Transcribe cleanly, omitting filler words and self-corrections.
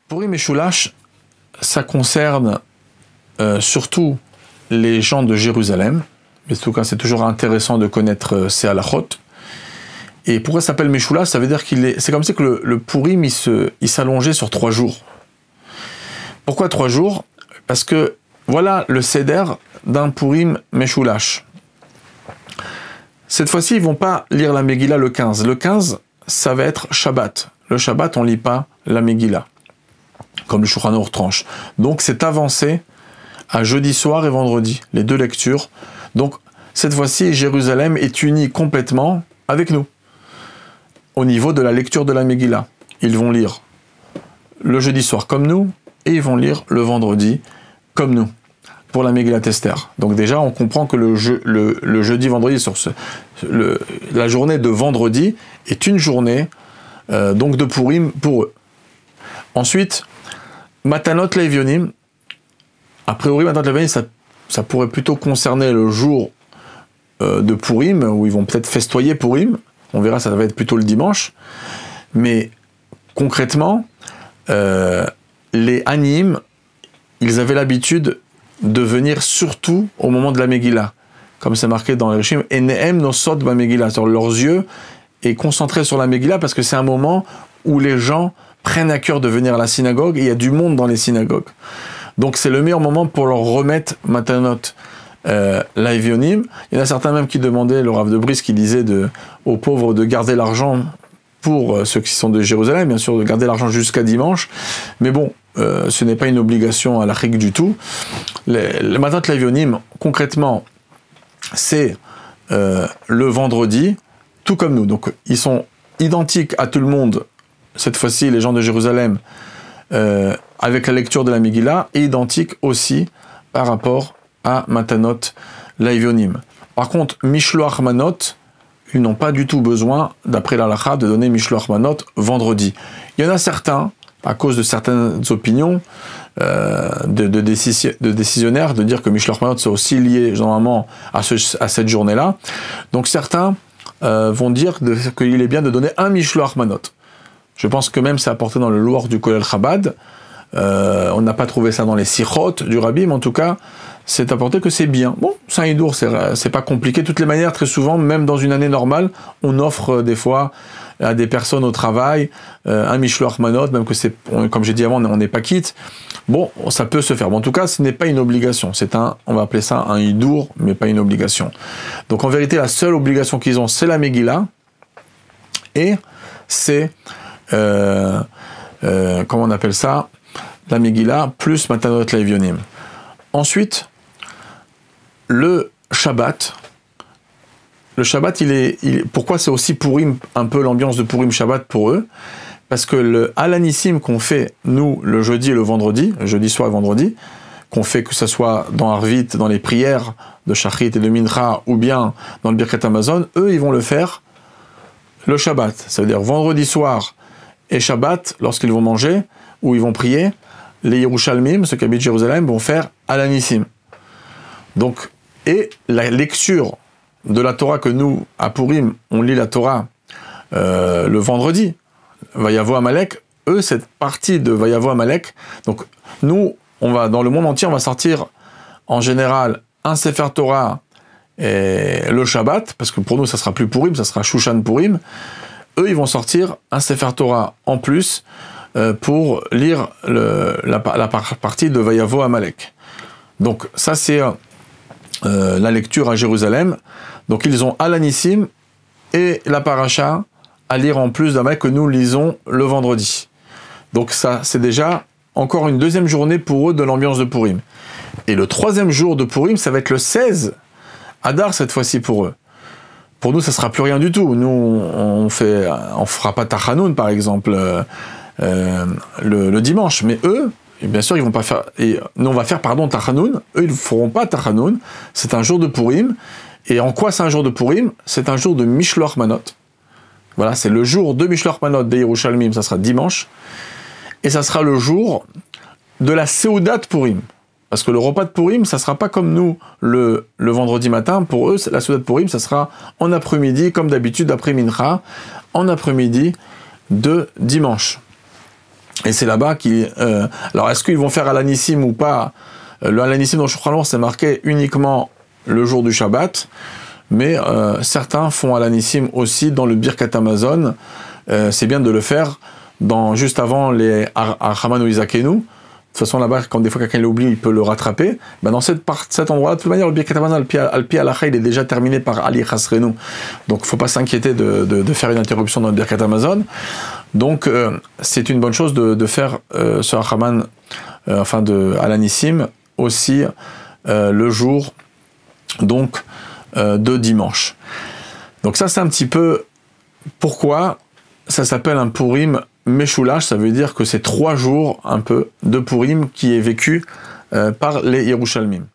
Purim et Shulash, ça concerne surtout les gens de Jérusalem. Mais en tout cas, c'est toujours intéressant de connaître ces halachot. Et pourquoi ça s'appelle Meshulash? Ça veut dire c'est comme si que le Purim, il s'allongeait sur 3 jours. Pourquoi 3 jours? Parce que voilà le Seder d'un Purim Meshulash. Cette fois-ci, ils ne vont pas lire la Megillah le 15. Le 15, ça va être Shabbat. Le Shabbat, on ne lit pas la Megillah, comme le Shulchan Aruch tranche. Donc, c'est avancé à jeudi soir et vendredi, les 2 lectures. Donc, cette fois-ci, Jérusalem est unie complètement avec nous, au niveau de la lecture de la Megillah. Ils vont lire le jeudi soir comme nous, et ils vont lire le vendredi comme nous, pour la Megillat Esther. Donc déjà, on comprend que le jeudi-vendredi, la journée de vendredi, est une journée donc de Purim pour eux. Ensuite, Matanot Leivionim. A priori, Matanot Leivionim, ça pourrait plutôt concerner le jour de Purim, où ils vont peut-être festoyer Purim. On verra, ça va être plutôt le dimanche. Mais concrètement, les Hanim, ils avaient l'habitude de venir surtout au moment de la Megillah. Comme c'est marqué dans les Rishim, Enehem nosod ba Megillah. Leurs yeux est concentré sur la Megillah parce que c'est un moment où les gens prennent à cœur de venir à la synagogue et il y a du monde dans les synagogues. Donc c'est le meilleur moment pour leur remettre Matanot Leivionim. Il y en a certains même qui demandaient, le Rav de Brisk qui disait aux pauvres de garder l'argent pour ceux qui sont de Jérusalem, bien sûr, de garder l'argent jusqu'à dimanche. Mais bon, ce n'est pas une obligation à la règle du tout. Le Matanot Leivionim, concrètement, c'est le vendredi, tout comme nous. Donc, ils sont identiques à tout le monde, cette fois-ci, les gens de Jérusalem, avec la lecture de la Megillah, et identiques aussi par rapport à Matanot Leivionim. Par contre, Mishloach Manot, ils n'ont pas du tout besoin, d'après l'Halakha, de donner Mishloach Manot vendredi. Il y en a certains, à cause de certaines opinions de décisionnaires, de dire que Mishloach Manot c'est aussi lié normalement à cette journée-là. Donc certains vont dire qu'il est bien de donner un Mishloach Manot. Je pense que même c'est apporté dans le Lour du Kollel Chabad. On n'a pas trouvé ça dans les Sichot du Rabbi, mais en tout cas, c'est apporté que c'est bien. Bon, c'est un hidour, c'est pas compliqué. De toutes les manières, très souvent, même dans une année normale, on offre des fois à des personnes au travail un Mishloach Manot, même que c'est, comme j'ai dit avant, on n'est pas quitte. Bon, ça peut se faire. Bon, en tout cas, ce n'est pas une obligation. On va appeler ça un hidour, mais pas une obligation. Donc en vérité, la seule obligation qu'ils ont, c'est la Megillah, et c'est comment on appelle ça, la Megillah plus Matanot Leivionim. Ensuite, le Shabbat, pourquoi c'est aussi Purim, un peu l'ambiance de Purim Shabbat pour eux? Parce que le Alanissim qu'on fait, nous, le jeudi et le vendredi, jeudi soir et vendredi, qu'on fait que ce soit dans Arvit, dans les prières de Shachrit et de Mincha, ou bien dans le Birkat Hamazon, eux, ils vont le faire le Shabbat. Ça veut dire vendredi soir et Shabbat, lorsqu'ils vont manger, ou ils vont prier, les Yerushalmim, ceux qui habitent Jérusalem, vont faire Alanissim. Donc, et la lecture de la Torah que nous, à Purim, on lit la Torah le vendredi, Vayavo Amalek, eux, cette partie de Vayavo Amalek, donc nous, dans le monde entier, on va sortir en général un Sefer Torah et le Shabbat, parce que pour nous, ça sera plus Purim, ça sera Shushan Purim. Eux, ils vont sortir un Sefer Torah en plus pour lire la partie de Vayavo Amalek. Donc ça, c'est la lecture à Jérusalem. Donc ils ont Alanissim et la paracha à lire en plus d'Amalek que nous lisons le vendredi. Donc ça, c'est déjà encore une deuxième journée pour eux de l'ambiance de Purim. Et le troisième jour de Purim, ça va être le 16 Adar cette fois-ci pour eux. Pour nous, ça sera plus rien du tout. Nous, on fera pas Tachanoun, par exemple, le dimanche. Mais eux, bien sûr, ils vont pas faire. Nous, on va faire, Tachanoun. Eux, ils ne feront pas Tachanoun. C'est un jour de Purim. Et en quoi c'est un jour de Purim? C'est un jour de Mishloach Manot. Voilà, c'est le jour de Mishloach Manot des Yerushalmim, ça sera dimanche. Et ça sera le jour de la Seudat Purim. Parce que le repas de Purim, ça ne sera pas comme nous le vendredi matin. Pour eux, la Seudat Purim, ça sera en après-midi, comme d'habitude, après Mincha, en après-midi de dimanche. Et c'est là-bas qu'ils... alors, est-ce qu'ils vont faire Alanissim ou pas? Le Alanissim dans le Shulchan Aruch, c'est marqué uniquement le jour du Shabbat, mais certains font Alanissim aussi dans le Birkat Hamazon. C'est bien de le faire juste avant les Archaman ou Isakenu. De toute façon, là-bas, quand des fois quelqu'un l'oublie, il peut le rattraper. Ben, dans cet endroit-là, de toute manière, le Birkat Hamazon, Alpi Alacha, il est déjà terminé par Ali Chasrenu. Donc, il ne faut pas s'inquiéter de faire une interruption dans le Birkat Hamazon. Donc, c'est une bonne chose de faire ce Archaman, de Alanissim, aussi le jour donc de dimanche. Donc ça, c'est un petit peu pourquoi ça s'appelle un Purim Meshulash. Ça veut dire que c'est 3 jours un peu de Purim qui est vécu par les Yerushalmim.